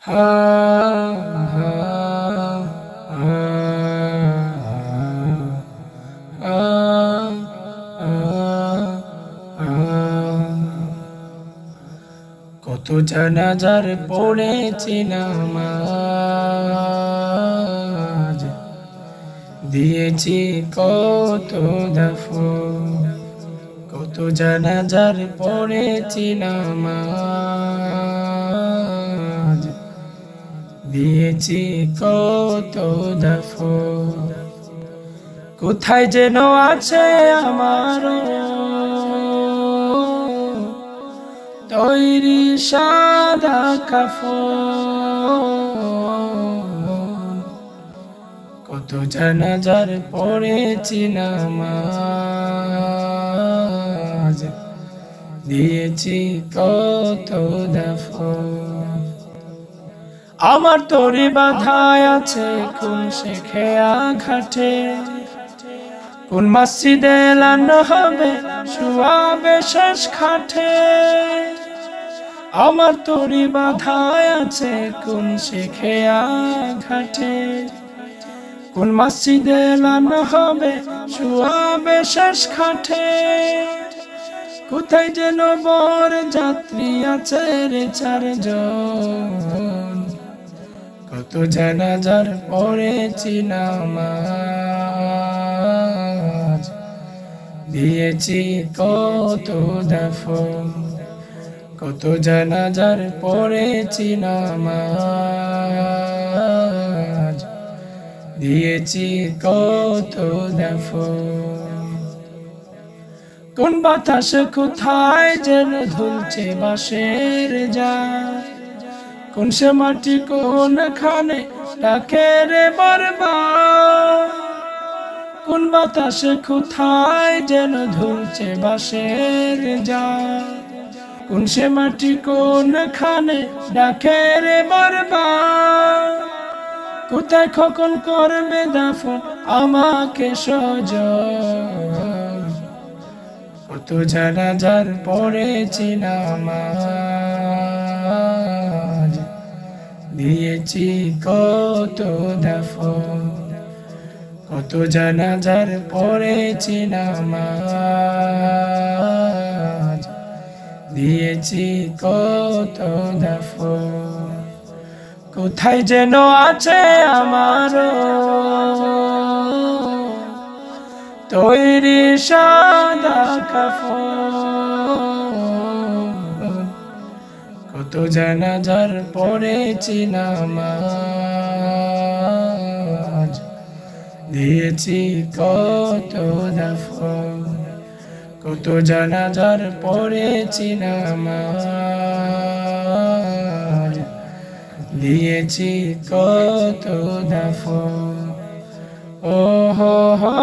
হা হা হা কত জানাজার পড়েছি নামাজ, দিয়েছি কত দাফন। কত জানাজার পড়েছি নামাজ, দিয়েছি কত দাফন। কোথায় যেন আছে আমার তৈরি সাদা কাফন। কত জানাজার পড়েছি নামাজ, দিয়েছি কত দাফন। আমার তরি বাধায় আছে কোন শেখেয়া ঘাটে, কোন মসজিদে এলানো হবে শুয়াবে শেষ খাটে। আমার তরি বাধায় আছে কোন শেখেয়া ঘাটে, কোন মসজিদে এলানো হবে শুয়াবে শেষ খাটে। কোথায় যেন বর যাত্রী আছে রে চারজন, কত জানাজার পড়েছি নামাজ, দিয়েছি কত দাফন। কত জানাজার পড়েছি নামাজ, দিয়েছি কত দাফন। কোন বাতাস কোথায় যেন ধুলছে বাঁশের ঝাড়, কোন সে মাটি কোনখানে ডাকে রে বারবার। কোন বাতাস কোথায় যেন ধুলছে বাঁশের ঝাড়, কোন সে মাটি কোনখানে ডাকে রে বারবার। কোথায় কখন করবে দাফন আমাকে সজন, কত জানাজার পড়েছি নামাজ, দিয়েছি কত দাফন। কত জানাজার পড়েছি নামাজ, দিয়েছি কত দাফন। কোথায় যেন আছে আমার তৈরি সাদা কাফন। কত জানাজার পড়েছি নামাজ, দিয়েছি কত দাফন। কত জানাজার পড়েছি নামাজ, দিয়েছি কত দাফন। ও হো হো